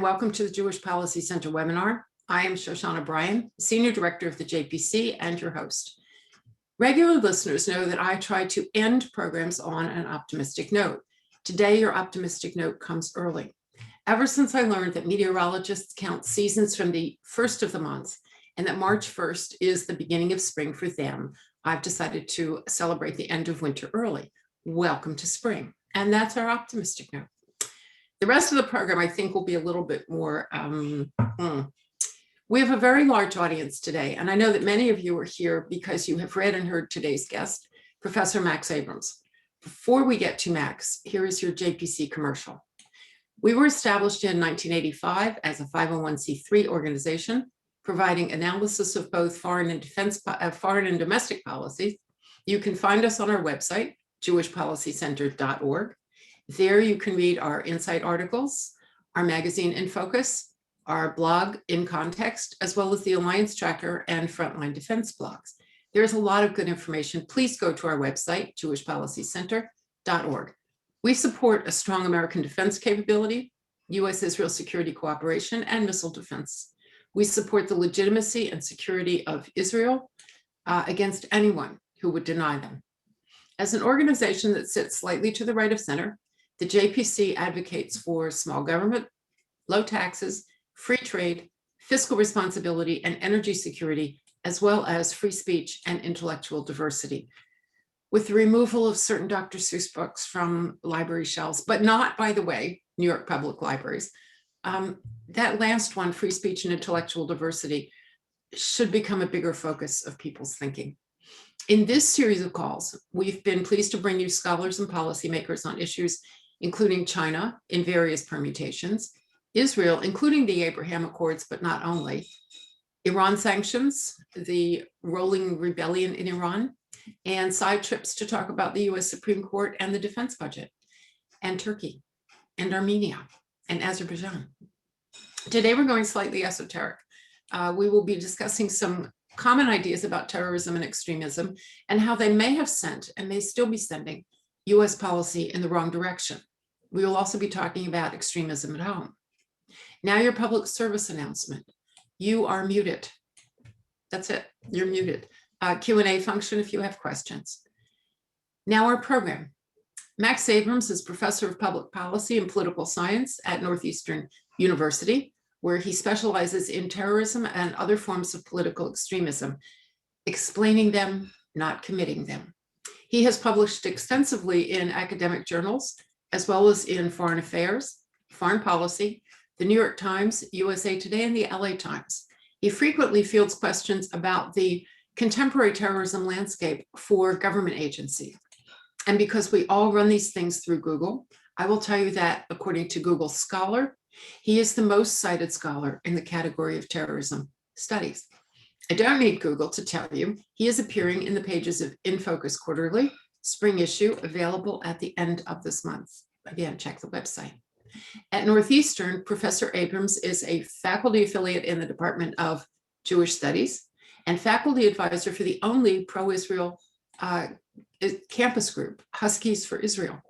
welcome to the Jewish Policy Center webinar. I am Shoshana Bryan, Senior Director of the JPC and your host. Regular listeners know that I try to end programs on an optimistic note. Today, your optimistic note comes early. Ever since I learned that meteorologists count seasons from the first of the month and that March 1st is the beginning of spring for them, I've decided to celebrate the end of winter early. Welcome to spring. And that's our optimistic note. The rest of the program, I think, will be a little bit more, we have a very large audience today, and I know that many of you are here because you have read and heard today's guest, Professor Max Abrahms. Before we get to Max, here is your JPC commercial. We were established in 1985 as a 501c3 organization, providing analysis of both foreign and domestic policies. You can find us on our website, jewishpolicycenter.org. There you can read our insight articles, our magazine In Focus, our blog In Context, as well as the Alliance Tracker and Frontline Defense blogs. There's a lot of good information. Please go to our website, jewishpolicycenter.org. We support a strong American defense capability, U.S.-Israel security cooperation, and missile defense. We support the legitimacy and security of Israel against anyone who would deny them. As an organization that sits slightly to the right of center, the JPC advocates for small government, low taxes, free trade, fiscal responsibility, and energy security, as well as free speech and intellectual diversity. With the removal of certain Dr. Seuss books from library shelves, but not, by the way, New York Public Libraries. That last one, free speech and intellectual diversity, should become a bigger focus of people's thinking. In this series of calls, we've been pleased to bring you scholars and policymakers on issues including China in various permutations, Israel, including the Abraham Accords, but not only, Iran sanctions, the rolling rebellion in Iran, and side trips to talk about the US Supreme Court and the defense budget, and Turkey, and Armenia, and Azerbaijan. Today, we're going slightly esoteric. We will be discussing some common ideas about terrorism and extremism and how they may have sent and may still be sending US policy in the wrong direction. We will also be talking about extremism at home. Now your public service announcement. You are muted. That's it, you're muted. Q&A function if you have questions. Now our program. Max Abrahms is Professor of Public Policy and Political Science at Northeastern University, where he specializes in terrorism and other forms of political extremism, explaining them, not committing them. He has published extensively in academic journals, as well as in foreign affairs, foreign policy, the New York Times, USA Today, and the LA Times. He frequently fields questions about the contemporary terrorism landscape for government agencies. And because we all run these things through Google, I will tell you that according to Google Scholar, he is the most cited scholar in the category of terrorism studies. I don't need Google to tell you, he is appearing in the pages of In Focus Quarterly, spring issue, available at the end of this month. Again, check the website. At Northeastern, Professor Abrahms is a faculty affiliate in the Department of Jewish Studies and faculty advisor for the only pro-Israel campus group, Huskies for Israel.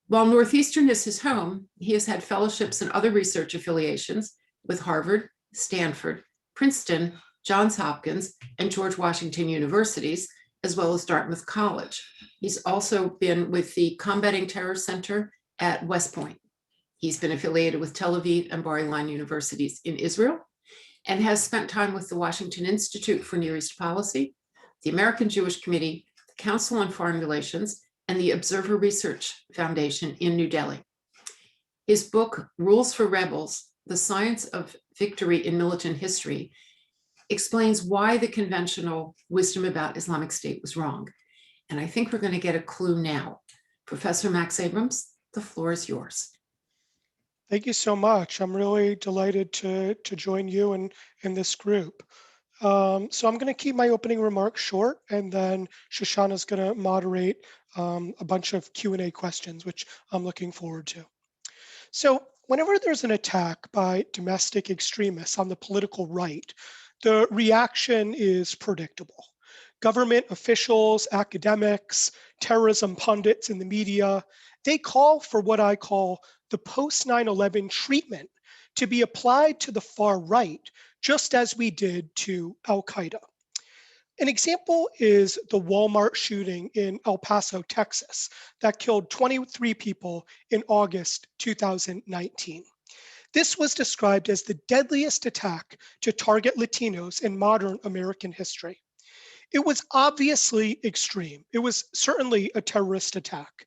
While Northeastern is his home, he has had fellowships and other research affiliations with Harvard, Stanford, Princeton, Johns Hopkins, and George Washington Universities, as well as Dartmouth College. He's also been with the Combating Terror Center at West Point. He's been affiliated with Tel Aviv and Bar Ilan universities in Israel, and has spent time with the Washington Institute for Near East Policy, the American Jewish Committee, the Council on Foreign Relations, and the Observer Research Foundation in New Delhi. His book, Rules for Rebels, The Science of Victory in Militant History, explains why the conventional wisdom about Islamic State was wrong. And I think we're going to get a clue now. Professor Max Abrahms, the floor is yours. Thank you so much. I'm really delighted to join you in this group. So I'm going to keep my opening remarks short, and then Shoshana's going to moderate a bunch of Q&A questions, which I'm looking forward to. So whenever there's an attack by domestic extremists on the political right, the reaction is predictable. Government officials, academics, terrorism pundits in the media, they call for what I call the post-9/11 treatment to be applied to the far right, just as we did to Al-Qaeda. An example is the Walmart shooting in El Paso, Texas, that killed 23 people in August 2019. This was described as the deadliest attack to target Latinos in modern American history. It was obviously extreme. It was certainly a terrorist attack.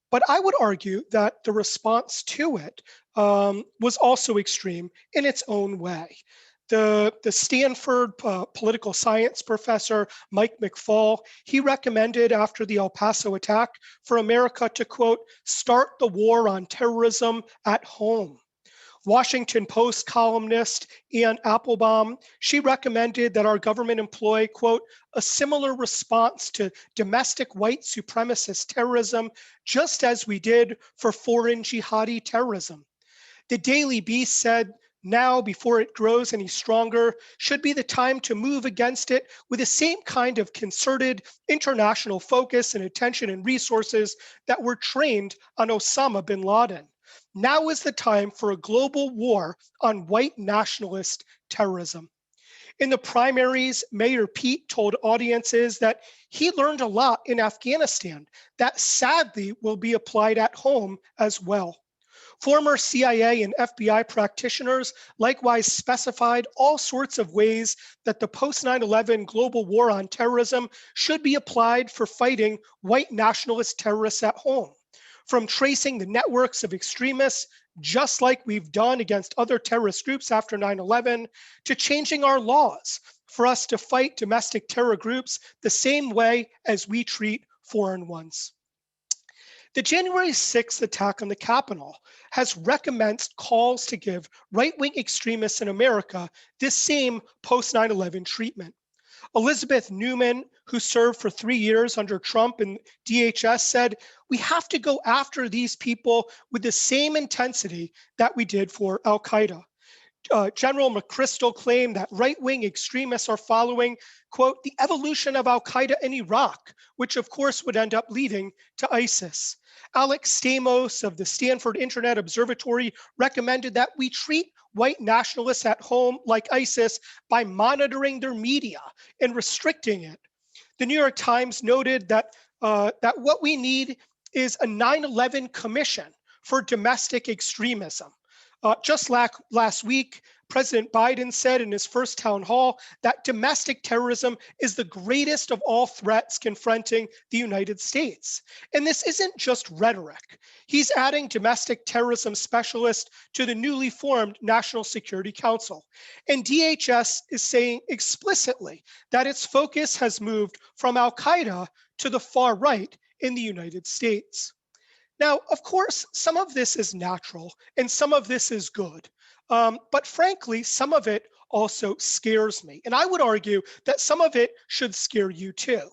But I would argue that the response to it was also extreme in its own way. The Stanford political science professor, Mike McFall, he recommended after the El Paso attack for America to, quote, start the war on terrorism at home. Washington Post columnist Ann Applebaum, she recommended that our government employ, quote, a similar response to domestic white supremacist terrorism, just as we did for foreign jihadi terrorism. The Daily Beast said, now, before it grows any stronger, should be the time to move against it with the same kind of concerted international focus and attention and resources that were trained on Osama bin Laden. Now is the time for a global war on white nationalist terrorism. In the primaries, Mayor Pete told audiences that he learned a lot in Afghanistan that sadly will be applied at home as well. Former CIA and FBI practitioners likewise specified all sorts of ways that the post-9/11 global war on terrorism should be applied for fighting white nationalist terrorists at home, from tracing the networks of extremists, just like we've done against other terrorist groups after 9/11, to changing our laws for us to fight domestic terror groups the same way as we treat foreign ones. The January 6th attack on the Capitol has recommenced calls to give right-wing extremists in America this same post-9/11 treatment. Elizabeth Newman, who served for 3 years under Trump in DHS, said, we have to go after these people with the same intensity that we did for Al-Qaeda. General McChrystal claimed that right-wing extremists are following, quote, the evolution of Al-Qaeda in Iraq, which of course would end up leading to ISIS. Alex Stamos of the Stanford Internet Observatory recommended that we treat white nationalists at home like ISIS by monitoring their media and restricting it. The New York Times noted that, that what we need is a 9/11 commission for domestic extremism. Just last week, President Biden said in his first town hall that domestic terrorism is the greatest of all threats confronting the United States. And this isn't just rhetoric. He's adding domestic terrorism specialists to the newly formed National Security Council. And DHS is saying explicitly that its focus has moved from Al-Qaeda to the far right in the United States. Now, of course, some of this is natural and some of this is good. But frankly, some of it also scares me. And I would argue that some of it should scare you too.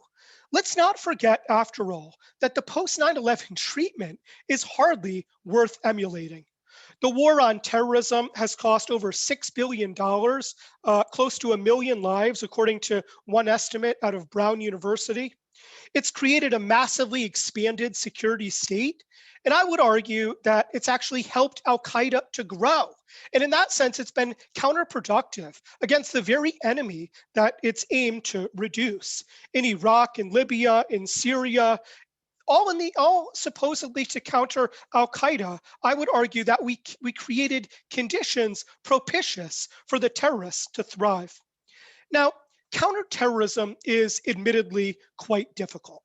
Let's not forget, after all, that the post-9/11 treatment is hardly worth emulating. The war on terrorism has cost over $6 billion, close to 1 million lives, according to one estimate out of Brown University. It's created a massively expanded security state. And I would argue that it's actually helped Al-Qaeda to grow. And in that sense, it's been counterproductive against the very enemy that it's aimed to reduce. In Iraq, in Libya, in Syria, all supposedly to counter Al-Qaeda, I would argue that we created conditions propitious for the terrorists to thrive. Now, counterterrorism is admittedly quite difficult.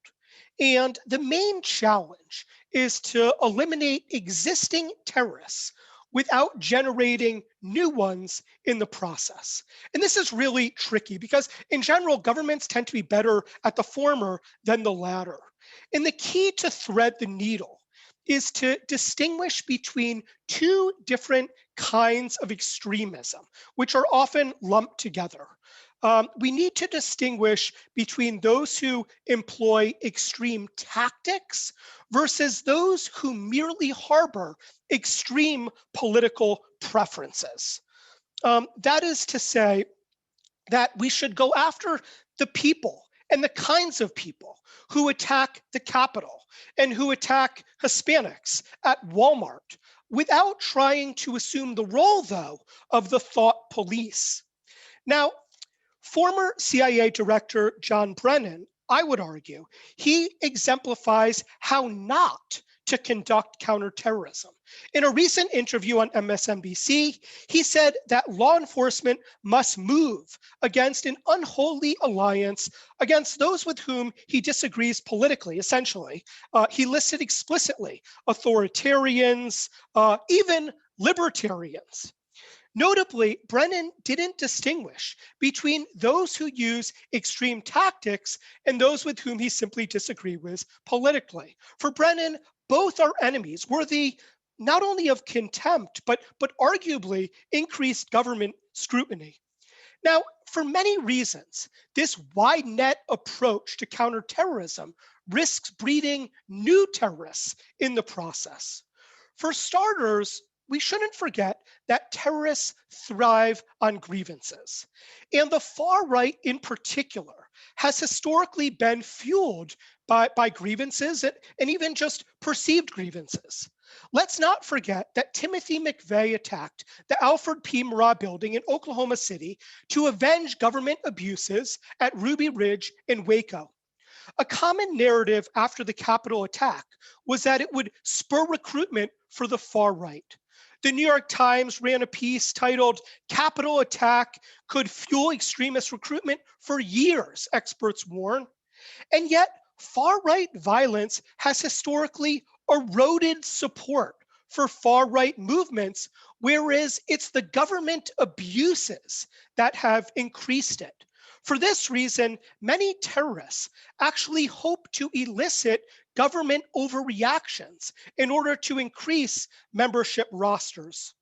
And the main challenge is to eliminate existing terrorists without generating new ones in the process. And this is really tricky because in general, governments tend to be better at the former than the latter. And the key to thread the needle is to distinguish between two different kinds of extremism, which are often lumped together. We need to distinguish between those who employ extreme tactics versus those who merely harbor extreme political preferences. That is to say that we should go after the people and the kinds of people who attack the Capitol and who attack Hispanics at Walmart, without trying to assume the role, though, of the thought police. Now, former CIA Director John Brennan, I would argue, he exemplifies how not to conduct counterterrorism. In a recent interview on MSNBC, he said that law enforcement must move against an unholy alliance against those with whom he disagrees politically, essentially. He listed explicitly authoritarians, even libertarians. Notably, Brennan didn't distinguish between those who use extreme tactics and those with whom he simply disagreed with politically. For Brennan, both are enemies worthy not only of contempt, but arguably increased government scrutiny. Now, for many reasons, this wide net approach to counterterrorism risks breeding new terrorists in the process. For starters, we shouldn't forget that terrorists thrive on grievances. And the far right in particular has historically been fueled by grievances and even just perceived grievances. Let's not forget that Timothy McVeigh attacked the Alfred P. Murrah building in Oklahoma City to avenge government abuses at Ruby Ridge and Waco. A common narrative after the Capitol attack was that it would spur recruitment for the far right. The New York Times ran a piece titled, "Capitol Attack Could Fuel Extremist Recruitment for Years," experts warn. And yet, far-right violence has historically eroded support for far-right movements, whereas it's the government abuses that have increased it. For this reason, many terrorists actually hope to elicit government overreactions in order to increase membership rosters.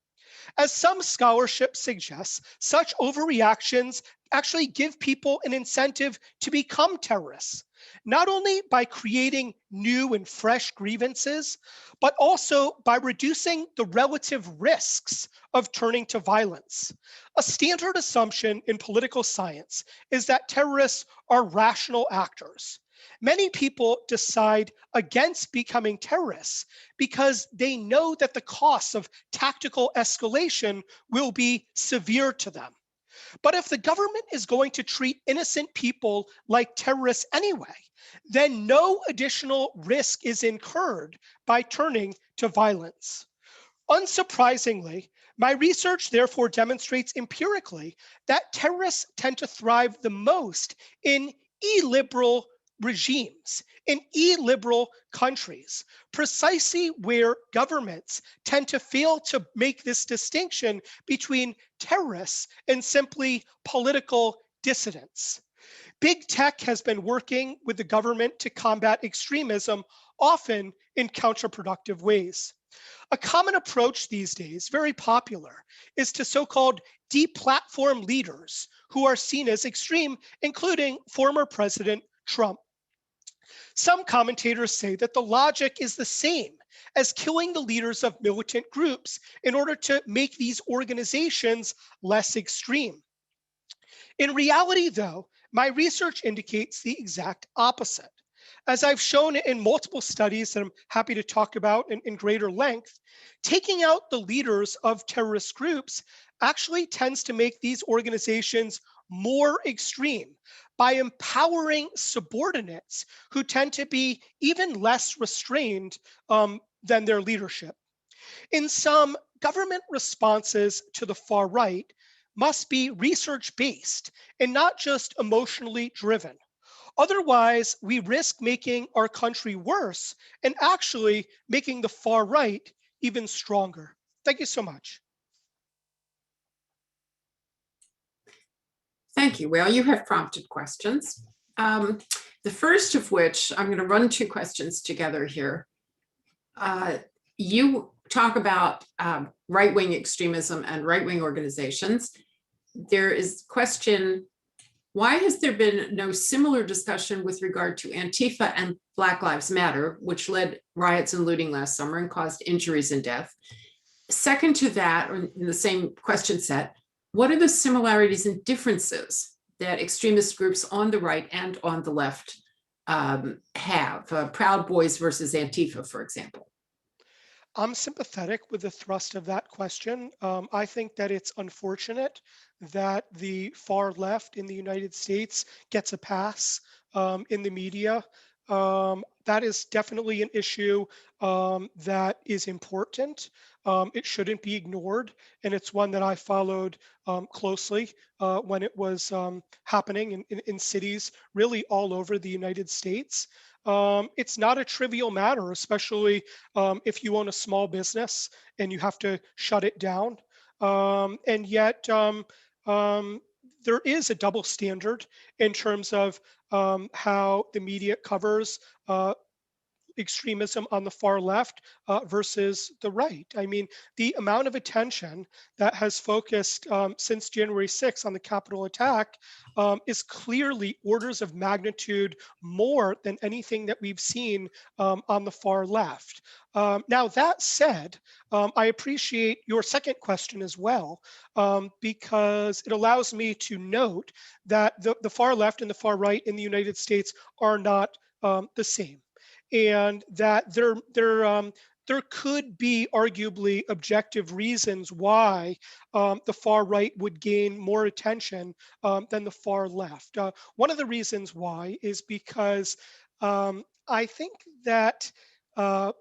As some scholarship suggests, such overreactions actually give people an incentive to become terrorists, not only by creating new and fresh grievances, but also by reducing the relative risks of turning to violence. A standard assumption in political science is that terrorists are rational actors. Many people decide against becoming terrorists because they know that the costs of tactical escalation will be severe to them. But if the government is going to treat innocent people like terrorists anyway, then no additional risk is incurred by turning to violence. Unsurprisingly, my research therefore demonstrates empirically that terrorists tend to thrive the most in illiberal regimes, in illiberal countries, precisely where governments tend to fail to make this distinction between terrorists and simply political dissidents. Big tech has been working with the government to combat extremism, often in counterproductive ways. A common approach these days, very popular, is to so-called deplatform leaders who are seen as extreme, including former President Trump. Some commentators say that the logic is the same as killing the leaders of militant groups in order to make these organizations less extreme. In reality, though, my research indicates the exact opposite. As I've shown in multiple studies that I'm happy to talk about in greater length, taking out the leaders of terrorist groups actually tends to make these organizations more extreme by empowering subordinates who tend to be even less restrained than their leadership. In sum, government responses to the far right must be research-based and not just emotionally driven. Otherwise, we risk making our country worse and actually making the far right even stronger. Thank you so much. Thank you. Well, you have prompted questions. The first of which, I'm going to run two questions together here. You talk about right-wing extremism and right-wing organizations. There is question, why has there been no similar discussion with regard to Antifa and Black Lives Matter, which led riots and looting last summer and caused injuries and death? Second to that, or in the same question set, what are the similarities and differences that extremist groups on the right and on the left have? Proud Boys versus Antifa, for example. I'm sympathetic with the thrust of that question. I think that it's unfortunate that the far left in the United States gets a pass in the media. That is definitely an issue that is important. It shouldn't be ignored, and it's one that I followed closely when it was happening in cities really all over the United States. It's not a trivial matter, especially if you own a small business and you have to shut it down. And yet, um, there is a double standard in terms of how the media covers extremism on the far left versus the right. I mean, the amount of attention that has focused since January 6th on the Capitol attack is clearly orders of magnitude more than anything that we've seen on the far left. Now, that said, I appreciate your second question as well, because it allows me to note that the far left and the far right in the United States are not the same, and that there could be arguably objective reasons why the far right would gain more attention than the far left. One of the reasons why is because I think that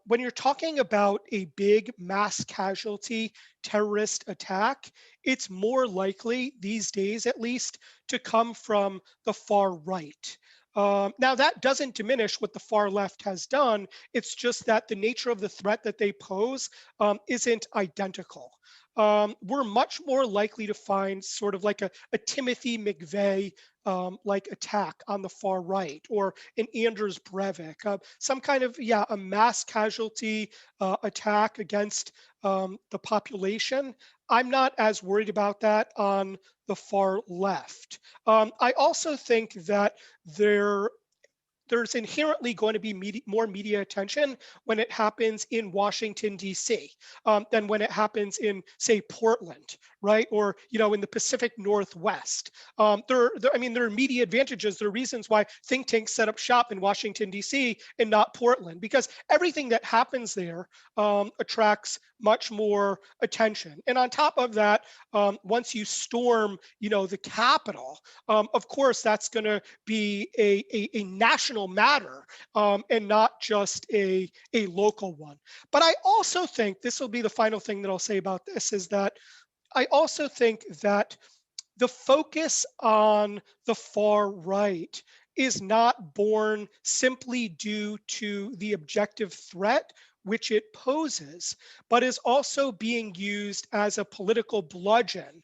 when you're talking about a big mass casualty terrorist attack, it's more likely these days, at least, to come from the far right. Now, that doesn't diminish what the far left has done. It's just that the nature of the threat that they pose isn't identical. We're much more likely to find sort of like a Timothy McVeigh like attack on the far right, or an Anders Breivik, some kind of, yeah, a mass casualty attack against the population. I'm not as worried about that on the far left. I also think that there there's inherently going to be more media attention when it happens in Washington, D.C., than when it happens in, say, Portland, right? Or, in the Pacific Northwest. I mean, there are media advantages. There are reasons why think tanks set up shop in Washington, D.C. and not Portland, because everything that happens there attracts much more attention. And on top of that, once you storm, the Capitol, of course, that's going to be a national matter and not just a local one. But I also think, this will be the final thing that I'll say about this, is that I also think that the focus on the far right is not born simply due to the objective threat which it poses, but is also being used as a political bludgeon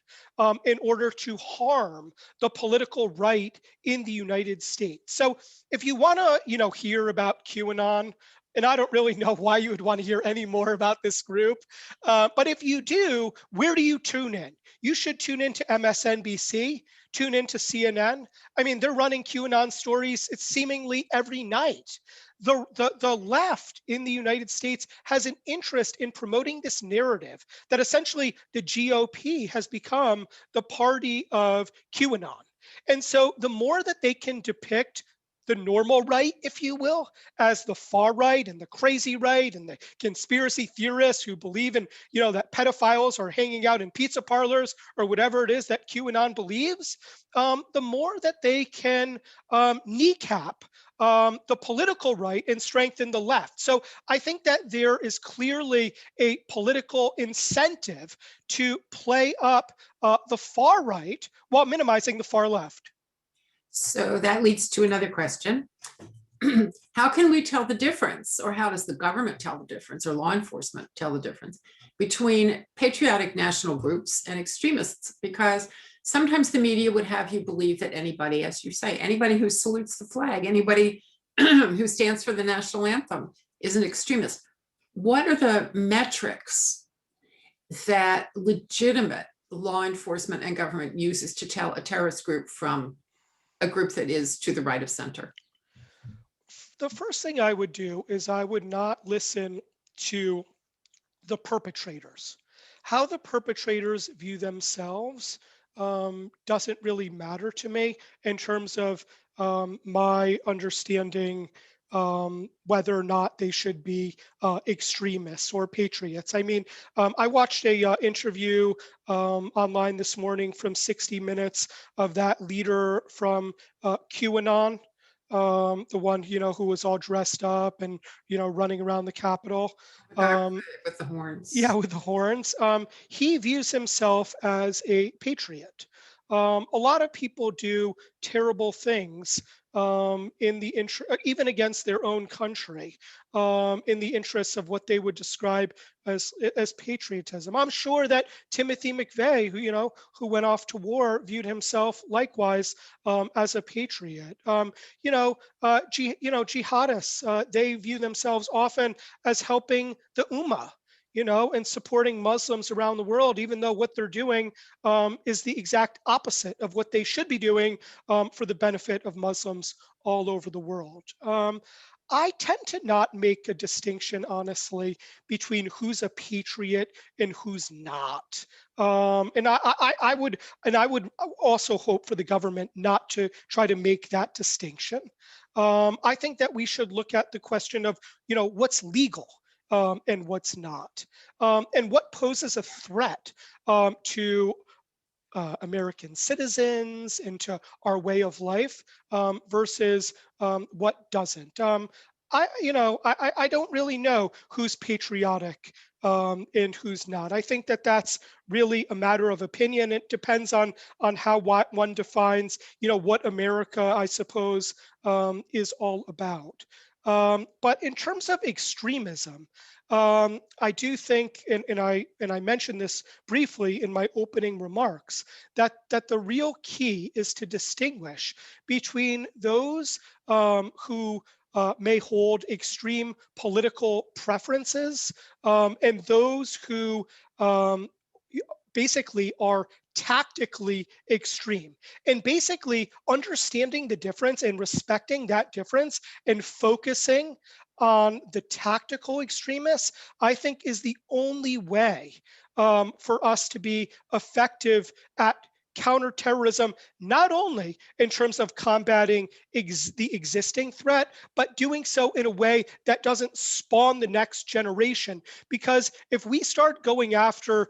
in order to harm the political right in the United States. So if you want to, hear about QAnon, and I don't really know why you would want to hear any more about this group, but if you do, where do you tune in? You should tune into MSNBC, tune into CNN. I mean, they're running QAnon stories, it's seemingly every night. The left in the United States has an interest in promoting this narrative that essentially the GOP has become the party of QAnon. And so the more that they can depict the normal right, if you will, as the far right and the crazy right and the conspiracy theorists who believe in, that pedophiles are hanging out in pizza parlors or whatever it is that QAnon believes, the more that they can kneecap the political right and strengthen the left. So I think that there is clearly a political incentive to play up the far right while minimizing the far left. So that leads to another question. How can we tell the difference, or how does the government tell the difference, or law enforcement tell the difference between patriotic national groups and extremists? Because sometimes the media would have you believe that anybody, as you say, anybody who salutes the flag, anybody who stands for the national anthem is an extremist. What are the metrics that legitimate law enforcement and government uses to tell a terrorist group from a group that is to the right of center? The first thing I would do is I would not listen to the perpetrators. How the perpetrators view themselves doesn't really matter to me in terms of my understanding whether or not they should be extremists or patriots. I mean, I watched a interview online this morning from 60 Minutes of that leader from QAnon, the one who was all dressed up and running around the Capitol. The guy Um, with the yeah, horns. with the horns. He views himself as a patriot. A lot of people do terrible things in the even against their own country, in the interests of what they would describe as patriotism. I'm sure that Timothy McVeigh, who went off to war, viewed himself likewise as a patriot. Jihadists, they view themselves often as helping the Ummah, and supporting Muslims around the world, even though what they're doing is the exact opposite of what they should be doing for the benefit of Muslims all over the world. I tend to not make a distinction, honestly, between who's a patriot and who's not. And I would also hope for the government not to try to make that distinction. I think that we should look at the question of, what's legal and what's not, and what poses a threat to American citizens and to our way of life versus what doesn't. I don't really know who's patriotic and who's not. I think that that's really a matter of opinion. It depends on how one defines, what America, I suppose, is all about. But in terms of extremism, I do think, and I mentioned this briefly in my opening remarks, that the real key is to distinguish between those who may hold extreme political preferences and those who basically are tactically extreme. And basically understanding the difference and respecting that difference and focusing on the tactical extremists, I think is the only way for us to be effective at counterterrorism, not only in terms of combating the existing threat, but doing so in a way that doesn't spawn the next generation. Because if we start going after,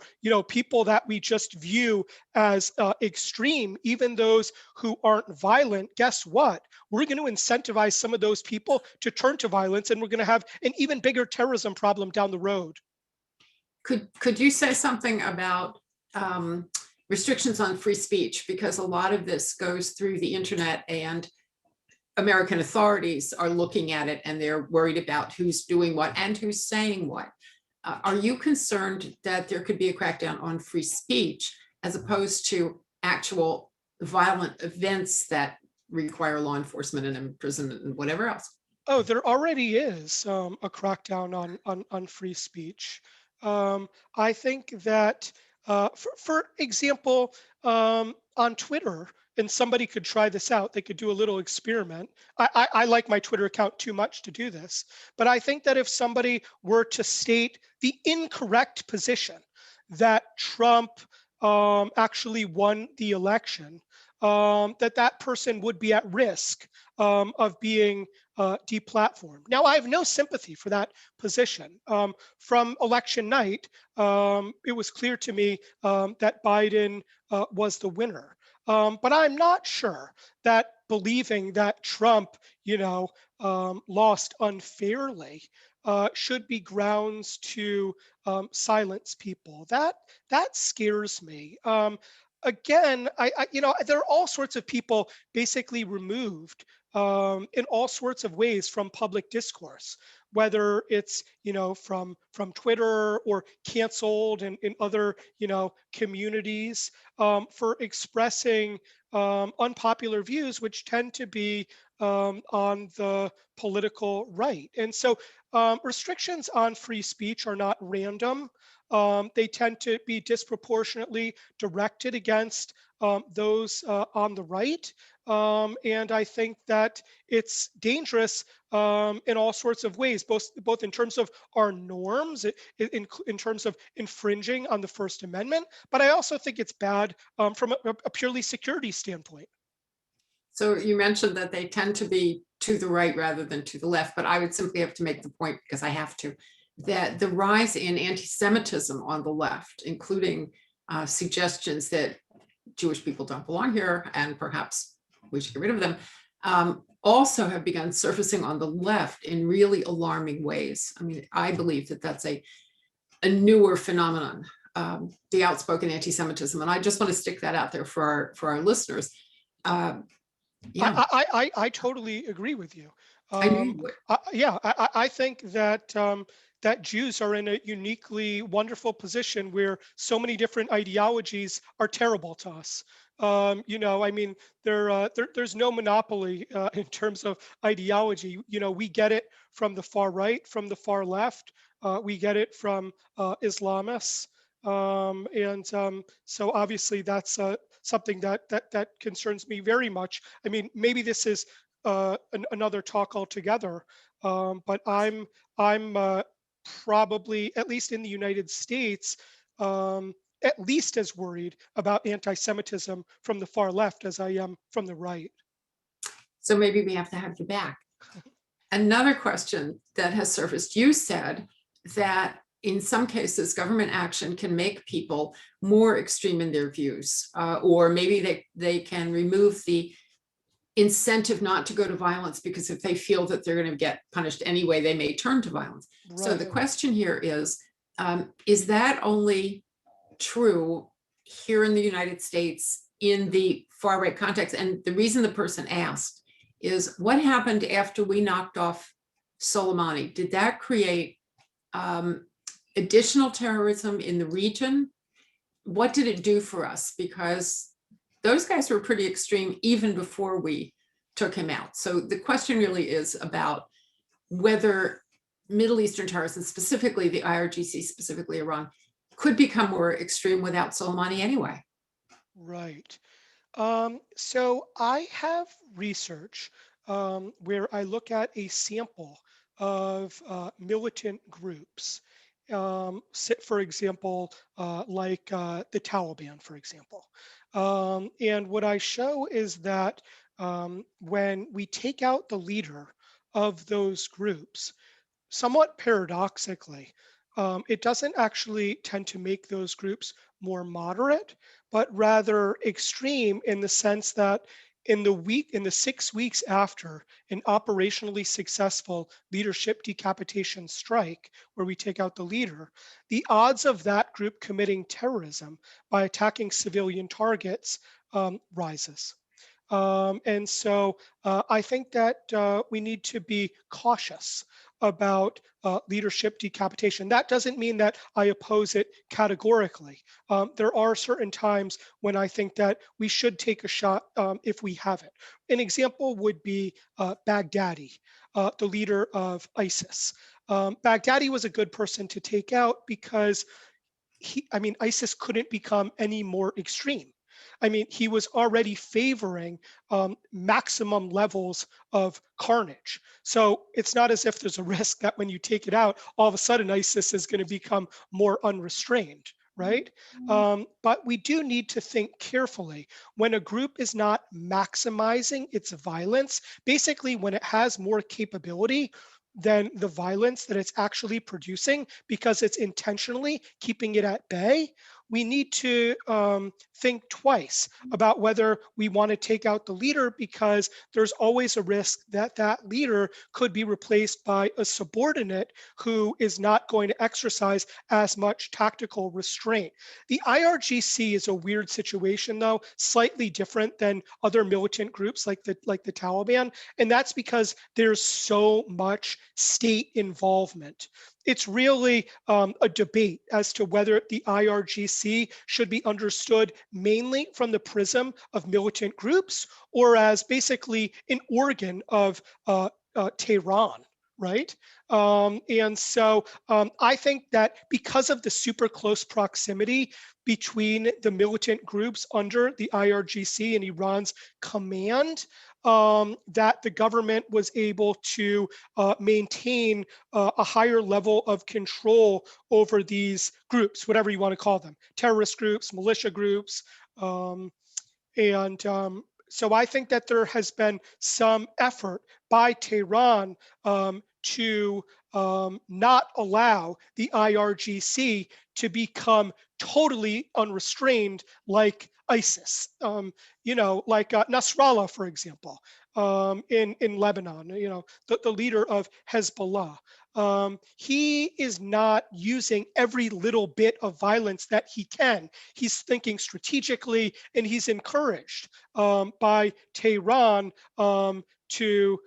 people that we just view as extreme, even those who aren't violent, guess what? We're going to incentivize some of those people to turn to violence, and we're going to have an even bigger terrorism problem down the road. Could you say something about restrictions on free speech? Because a lot of this goes through the internet, and American authorities are looking at it and they're worried about who's doing what and who's saying what. Are you concerned that there could be a crackdown on free speech as opposed to actual violent events that require law enforcement and imprisonment and whatever else? Oh, there already is a crackdown on free speech. I think that, for example, on Twitter, and somebody could try this out, they could do a little experiment. I like my Twitter account too much to do this, but I think that if somebody were to state the incorrect position that Trump actually won the election, that person would be at risk of being deplatformed. Now, I have no sympathy for that position. From election night, it was clear to me that Biden was the winner. But I'm not sure that believing that Trump, lost unfairly should be grounds to silence people. That scares me. Again, there are all sorts of people basically removed in all sorts of ways from public discourse, whether it's from Twitter or canceled in other communities for expressing unpopular views, which tend to be on the political right. And so restrictions on free speech are not random. They tend to be disproportionately directed against those on the right. And I think that it's dangerous in all sorts of ways, both in terms of our norms, in terms of infringing on the First Amendment, but I also think it's bad from a purely security standpoint. So you mentioned that they tend to be to the right rather than to the left, but I would simply have to make the point, because I have to, that the rise in anti-Semitism on the left, including suggestions that Jewish people don't belong here and perhaps we should get rid of them, also have begun surfacing on the left in really alarming ways. I mean, I believe that that's a newer phenomenon, the outspoken anti-Semitism. And I just want to stick that out there for our listeners. Yeah, I totally agree with you. I knew you would. I think that that Jews are in a uniquely wonderful position where so many different ideologies are terrible to us. I mean, there's no monopoly in terms of ideology. We get it from the far right, from the far left. We get it from Islamists. So obviously that's something that concerns me very much. I mean, maybe this is another talk altogether, but I'm probably, at least in the United States, at least as worried about anti-Semitism from the far left as I am from the right. So maybe we have to have you back. Another question that has surfaced, you said that in some cases, government action can make people more extreme in their views, or maybe they can remove the incentive not to go to violence, because if they feel that they're going to get punished anyway, they may turn to violence. Right. So the question here is that only true here in the United States in the far right context? And the reason the person asked is, what happened after we knocked off Soleimani? Did that create additional terrorism in the region? What did it do for us? Because those guys were pretty extreme even before we took him out. So the question really is about whether Middle Eastern terrorism, specifically the IRGC, specifically Iran, could become more extreme without Soleimani anyway. Right. So I have research where I look at a sample of militant groups. For example, like the Taliban, for example. And what I show is that when we take out the leader of those groups, somewhat paradoxically, it doesn't actually tend to make those groups more moderate, but rather extreme in the sense that in the 6 weeks after an operationally successful leadership decapitation strike, where we take out the leader, the odds of that group committing terrorism by attacking civilian targets rises. And so I think that we need to be cautious about leadership decapitation. That doesn't mean that I oppose it categorically. There are certain times when I think that we should take a shot if we have it. An example would be Baghdadi, the leader of ISIS. Baghdadi was a good person to take out because ISIS couldn't become any more extreme. I mean, he was already favoring maximum levels of carnage. So it's not as if there's a risk that when you take it out, all of a sudden ISIS is going to become more unrestrained, right? But we do need to think carefully when a group is not maximizing its violence, basically when it has more capability than the violence that it's actually producing because it's intentionally keeping it at bay. We need to think twice about whether we want to take out the leader, because there's always a risk that that leader could be replaced by a subordinate who is not going to exercise as much tactical restraint. The IRGC is a weird situation, though, slightly different than other militant groups like the Taliban, and that's because there's so much state involvement. It's really a debate as to whether the IRGC should be understood mainly from the prism of militant groups or as basically an organ of Tehran, right? And so I think that because of the super close proximity between the militant groups under the IRGC and Iran's command, that the government was able to maintain a higher level of control over these groups, whatever you want to call them, terrorist groups, militia groups, and so I think that there has been some effort by Tehran to not allow the IRGC to become totally unrestrained like ISIS, like Nasrallah, for example, in Lebanon, the leader of Hezbollah. He is not using every little bit of violence that he can. He's thinking strategically, and he's encouraged by Tehran to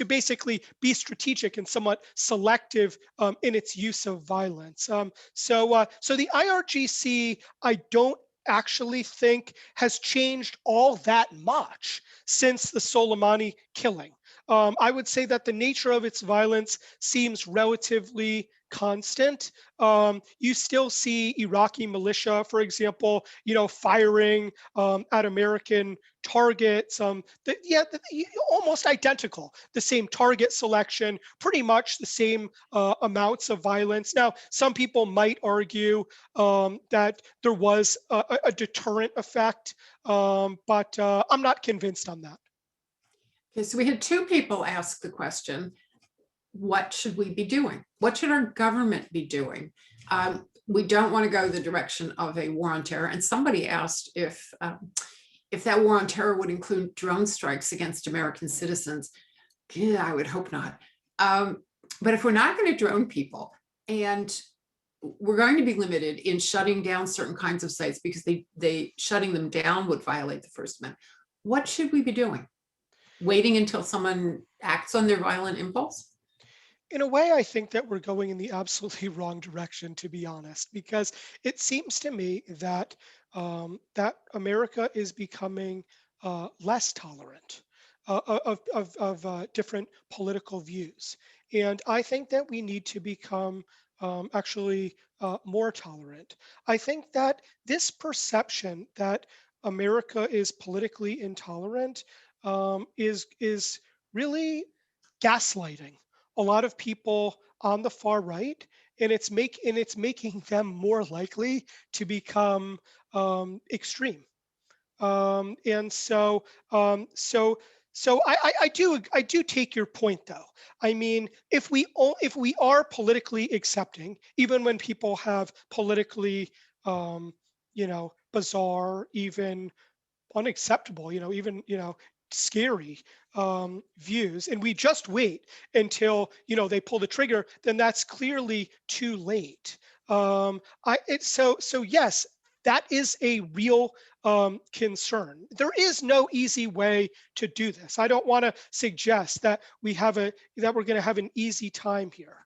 basically be strategic and somewhat selective in its use of violence. So the IRGC, I don't actually think has changed all that much since the Soleimani killing. I would say that the nature of its violence seems relatively constant. You still see Iraqi militia, for example, firing at American targets. Almost identical. The same target selection, pretty much the same amounts of violence. Now, some people might argue that there was a deterrent effect, but I'm not convinced on that. Okay, so we had two people ask the question, what should we be doing? What should our government be doing? We don't want to go the direction of a war on terror. And somebody asked if that war on terror would include drone strikes against American citizens. Yeah, I would hope not. But if we're not going to drone people, and we're going to be limited in shutting down certain kinds of sites because they shutting them down would violate the First Amendment, what should we be doing? Waiting until someone acts on their violent impulse? In a way, I think that we're going in the absolutely wrong direction, to be honest, because it seems to me that that America is becoming less tolerant of different political views, and I think that we need to become actually more tolerant. I think that this perception that America is politically intolerant is really gaslighting a lot of people on the far right, and it's making them more likely to become extreme. And so I do take your point, though. I mean, if we are politically accepting, even when people have politically bizarre, even unacceptable, even scary views, and we just wait until they pull the trigger, then that's clearly too late. So yes, that is a real concern. There is no easy way to do this. I don't want to suggest that we're going to have an easy time here.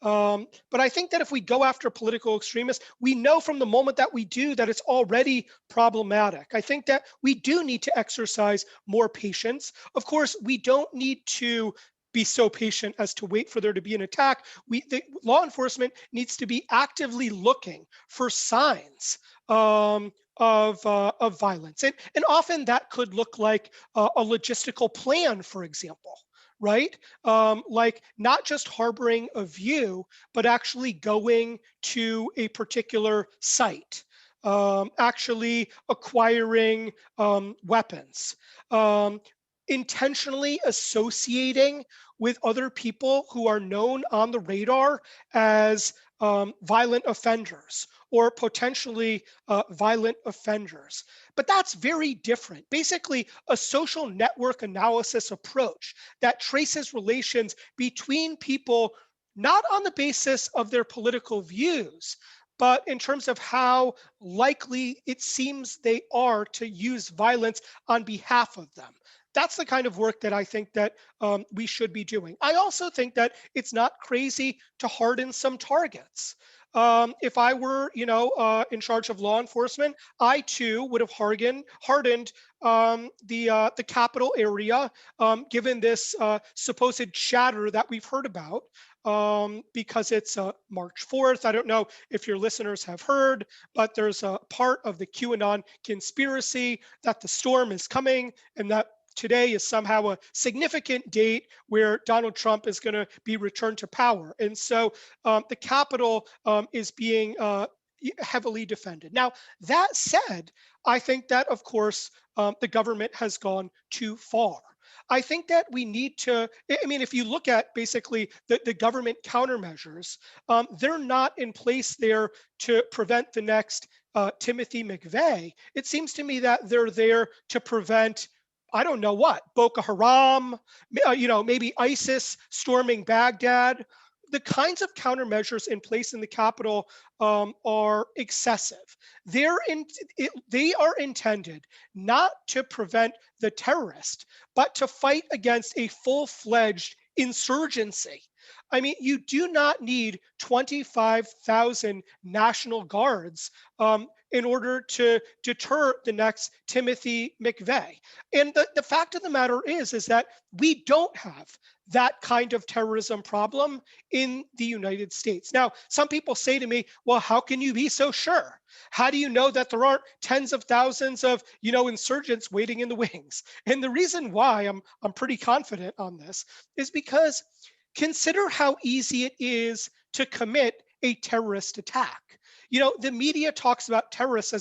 But I think that if we go after political extremists, we know from the moment that we do that it's already problematic. I think that we do need to exercise more patience. Of course, we don't need to be so patient as to wait for there to be an attack. The law enforcement needs to be actively looking for signs of violence. And often that could look like a logistical plan, for example. Right? Like not just harboring a view, but actually going to a particular site, actually acquiring weapons, intentionally associating with other people who are known on the radar as violent offenders or potentially violent offenders. But that's very different. Basically, a social network analysis approach that traces relations between people not on the basis of their political views, but in terms of how likely it seems they are to use violence on behalf of them. That's the kind of work that I think that we should be doing. I also think that it's not crazy to harden some targets. If I were, in charge of law enforcement, I too would have hardened the capital area, given this supposed chatter that we've heard about, because it's March 4th. I don't know if your listeners have heard, but there's a part of the QAnon conspiracy that the storm is coming and that today is somehow a significant date where Donald Trump is going to be returned to power. And so the Capitol is being heavily defended. Now, that said, I think that, of course, the government has gone too far. I think that we need to, I mean, if you look at basically the government countermeasures, they're not in place there to prevent the next Timothy McVeigh. It seems to me that they're there to prevent, I don't know what, Boko Haram, maybe ISIS storming Baghdad. The kinds of countermeasures in place in the Capitol are excessive. They are intended not to prevent the terrorist, but to fight against a full-fledged insurgency. I mean, you do not need 25,000 National Guards in order to deter the next Timothy McVeigh. And the fact of the matter is that we don't have that kind of terrorism problem in the United States. Now, some people say to me, well, how can you be so sure? How do you know that there aren't tens of thousands of, insurgents waiting in the wings? And the reason why I'm pretty confident on this is because consider how easy it is to commit a terrorist attack. The media talks about terrorism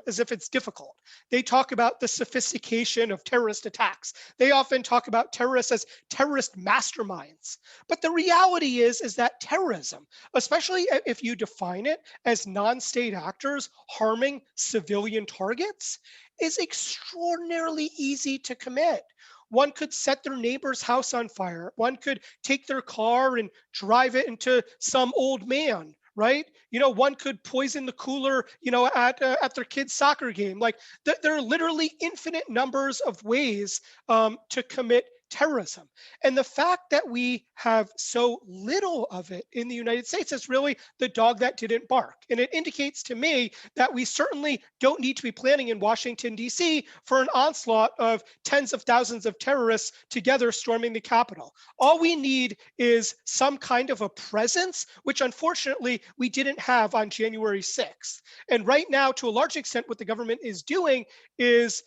as if it's difficult. They talk about the sophistication of terrorist attacks. They often talk about terrorists as terrorist masterminds. But the reality is that terrorism, especially if you define it as non-state actors harming civilian targets, is extraordinarily easy to commit. One could set their neighbor's house on fire. One could take their car and drive it into some old man, right? One could poison the cooler, at their kid's soccer game. Like there are literally infinite numbers of ways to commit terrorism. And the fact that we have so little of it in the United States is really the dog that didn't bark. And it indicates to me that we certainly don't need to be planning in Washington, D.C. for an onslaught of tens of thousands of terrorists together storming the Capitol. All we need is some kind of a presence, which unfortunately we didn't have on January 6th. And right now, to a large extent, what the government is doing is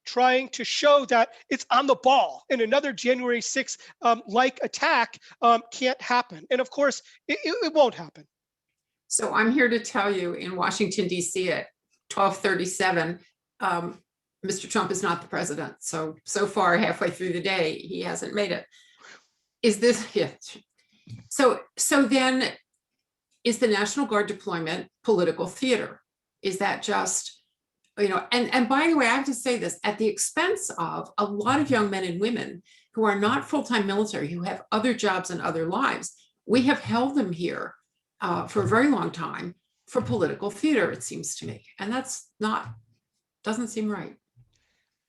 trying to show that it's on the ball, and another January 6th like attack can't happen. And of course, it won't happen. So I'm here to tell you, in Washington, D.C. at 12:37, Mr. Trump is not the president. So far, halfway through the day, he hasn't made it. Is this, yeah. So then, is the National Guard deployment political theater? Is that just, and by the way, I have to say this, at the expense of a lot of young men and women who are not full-time military, who have other jobs and other lives. We have held them here for a very long time for political theater, it seems to me. And that's doesn't seem right.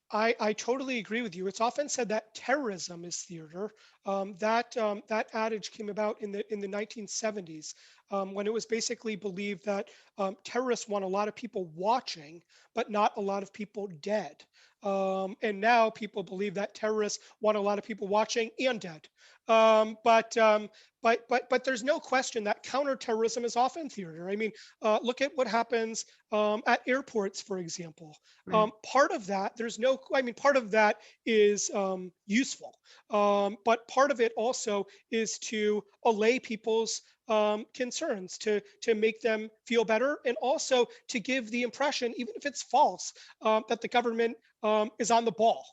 I totally agree with you. It's often said that terrorism is theater. That adage came about in the 1970s when it was basically believed that terrorists want a lot of people watching, but not a lot of people dead. And now people believe that terrorists want a lot of people watching and dead. But there's no question that counterterrorism is often theater. I mean, look at what happens at airports, for example. Right. Part of that, part of that is useful, but part of it also is to allay people's concerns, to make them feel better, and also to give the impression, even if it's false, that the government is on the ball.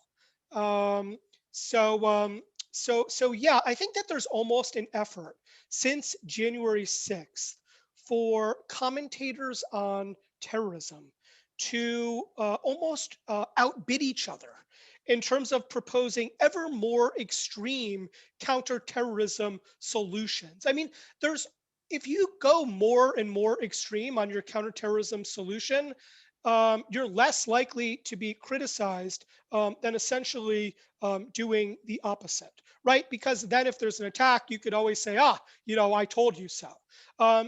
So yeah, I think that there's almost an effort since January 6th for commentators on terrorism to almost outbid each other in terms of proposing ever more extreme counterterrorism solutions. I mean, if you go more and more extreme on your counterterrorism solution, you're less likely to be criticized than essentially doing the opposite, right? Because then if there's an attack, you could always say, I told you so.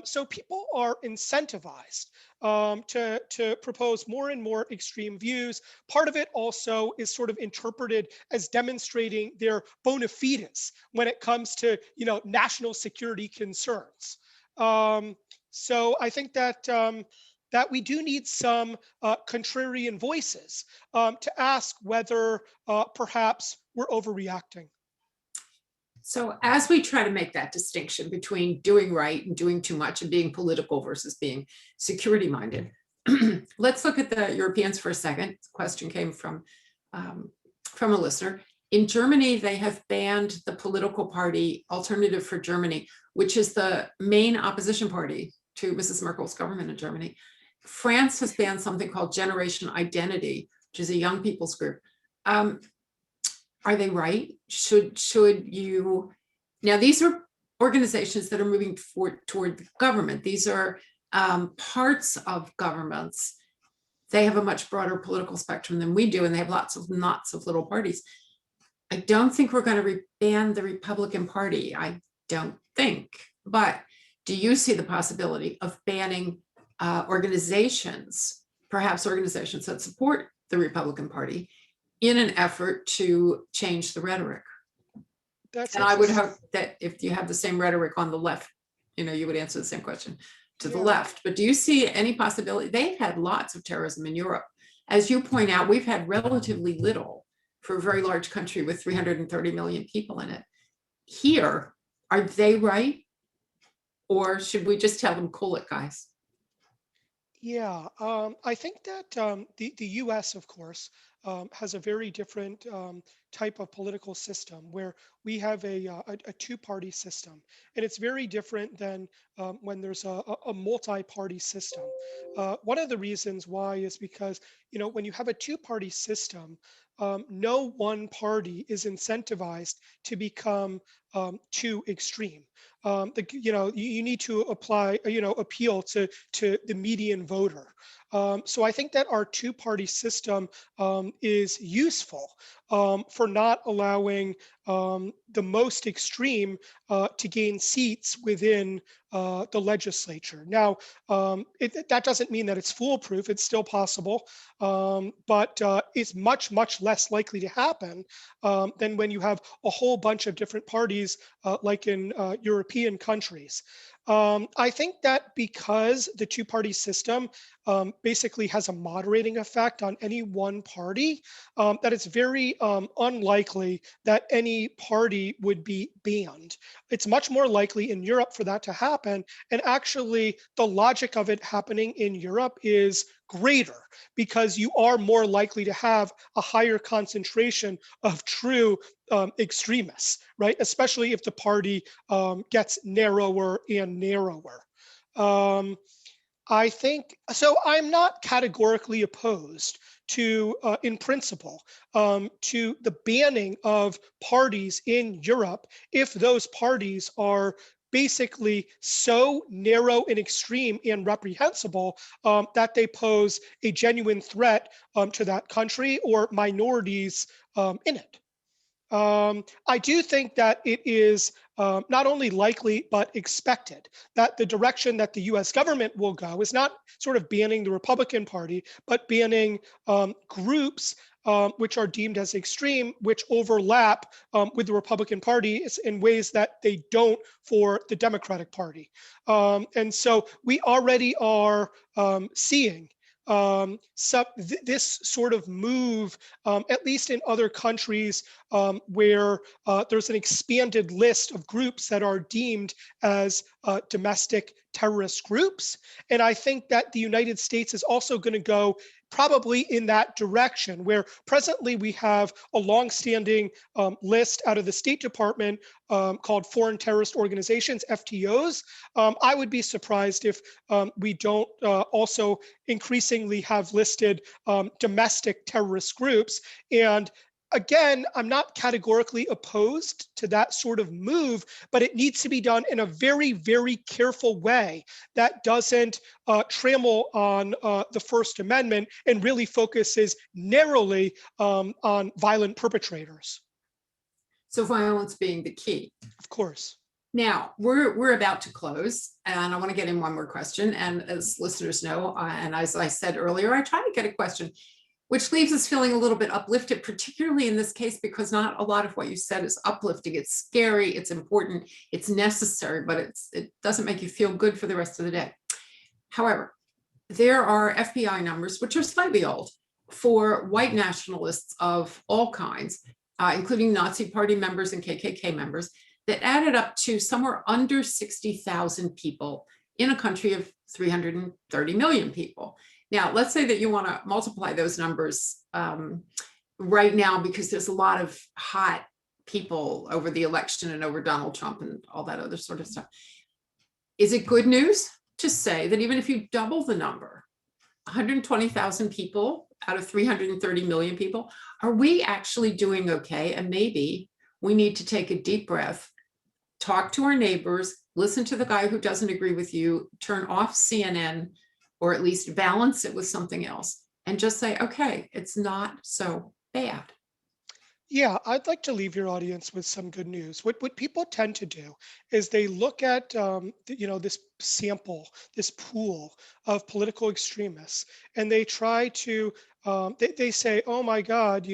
So people are incentivized to propose more and more extreme views. Part of it also is sort of interpreted as demonstrating their bona fides when it comes to, national security concerns. So I think that that we do need some contrarian voices to ask whether perhaps we're overreacting. So as we try to make that distinction between doing right and doing too much and being political versus being security minded, let's look at the Europeans for a second. This question came from a listener. In Germany, they have banned the political party Alternative for Germany, which is the main opposition party to Mrs. Merkel's government in Germany. France has banned something called Generation Identity, which is a young people's group. Are they right? Should you? Now, these are organizations that are moving toward the government. These are parts of governments. They have a much broader political spectrum than we do, and they have lots of little parties. I don't think we're going to ban the Republican Party. I don't think. But do you see the possibility of banning organizations, perhaps organizations that support the Republican Party, in an effort to change the rhetoric? And I would hope that if you have the same rhetoric on the left, you would answer the same question to the left. But do you see any possibility? They've had lots of terrorism in Europe. As you point out, we've had relatively little for a very large country with 330 million people in it. Here, are they right? Or should we just tell them, cool it, guys? Yeah, I think that the US, of course, has a very different type of political system where we have a two-party system. And it's very different than when there's a multi-party system. One of the reasons why is because, when you have a two-party system, no one party is incentivized to become too extreme. You need to appeal to the median voter. So I think that our two-party system is useful for not allowing the most extreme to gain seats within the legislature. Now, that doesn't mean that it's foolproof. It's still possible, but it's much, much less likely to happen than when you have a whole bunch of different parties like in European countries. I think that because the two-party system basically has a moderating effect on any one party, that it's very unlikely that any party would be banned. It's much more likely in Europe for that to happen. And actually, the logic of it happening in Europe is greater because you are more likely to have a higher concentration of true extremists, right? Especially if the party gets narrower and narrower. I think, so I'm not categorically opposed to, in principle, to the banning of parties in Europe if those parties are basically so narrow and extreme and reprehensible that they pose a genuine threat to that country or minorities in it. I do think that it is not only likely, but expected that the direction that the US government will go is not sort of banning the Republican Party, but banning groups which are deemed as extreme, which overlap with the Republican Party in ways that they don't for the Democratic Party. And so we already are seeing this sort of move, at least in other countries where there's an expanded list of groups that are deemed as domestic terrorist groups. And I think that the United States is also going to go probably in that direction, where presently we have a longstanding list out of the State Department called Foreign Terrorist Organizations, FTOs. I would be surprised if we don't also increasingly have listed domestic terrorist groups. And again, I'm not categorically opposed to that sort of move, but it needs to be done in a very, very careful way that doesn't trammel on the First Amendment and really focuses narrowly on violent perpetrators. So violence being the key. Of course. Now, we're about to close, and I want to get in one more question. And as listeners know, and as I said earlier, I try to get a question which leaves us feeling a little bit uplifted, particularly in this case, because not a lot of what you said is uplifting. It's scary, it's important, it's necessary, but it doesn't make you feel good for the rest of the day. However, there are FBI numbers, which are slightly old, for white nationalists of all kinds, including Nazi Party members and KKK members, that added up to somewhere under 60,000 people in a country of 330 million people. Now, let's say that you want to multiply those numbers right now, because there's a lot of hot people over the election and over Donald Trump and all that other sort of stuff. Is it good news to say that even if you double the number, 120,000 people out of 330 million people, are we actually doing okay? And maybe we need to take a deep breath, talk to our neighbors, listen to the guy who doesn't agree with you, turn off CNN, or at least balance it with something else, and just say, okay, it's not so bad. Yeah, I'd like to leave your audience with some good news. What people tend to do is they look at this sample, this pool of political extremists, and they try to they say, oh my God,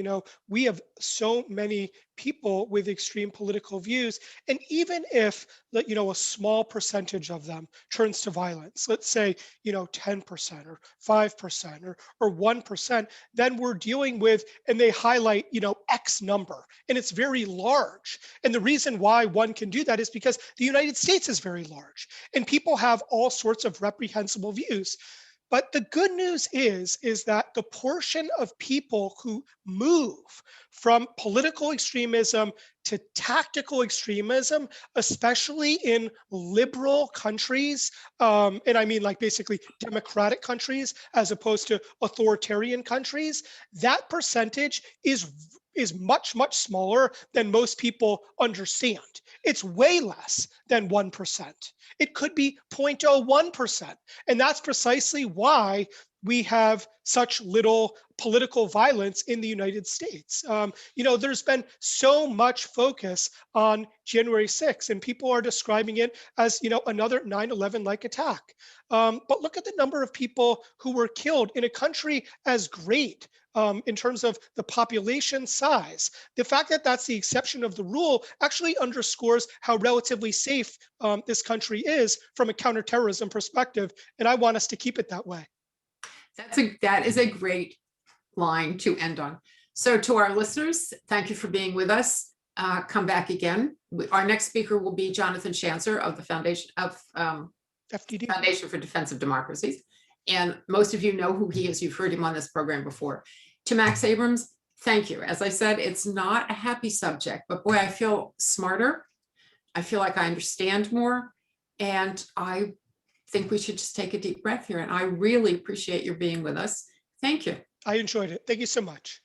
we have so many people with extreme political views, and even if a small percentage of them turns to violence, let's say 10% or 5% or 1%, then we're dealing with, and they highlight X number, and it's very large. And the reason why one can do that is because the United States is very large, and people have all sorts of reprehensible views. But the good news is that the portion of people who move from political extremism to tactical extremism, especially in liberal countries, and I mean like basically democratic countries as opposed to authoritarian countries, that percentage is much, much smaller than most people understand. It's way less than 1%. It could be 0.01%. And that's precisely why we have such little political violence in the United States. There's been so much focus on January 6th, and people are describing it as, another 9/11-like attack. But look at the number of people who were killed in a country as great in terms of the population size. The fact that that's the exception of the rule actually underscores how relatively safe this country is from a counterterrorism perspective, and I want us to keep it that way. That is a great line to end on. So to our listeners, thank you for being with us. Come back again. Our next speaker will be Jonathan Schanzer of the Foundation for Defense of Democracies. And most of you know who he is. You've heard him on this program before. To Max Abrahms, thank you. As I said, it's not a happy subject, but boy, I feel smarter. I feel like I understand more. And I think we should just take a deep breath here. And I really appreciate your being with us. Thank you. I enjoyed it. Thank you so much.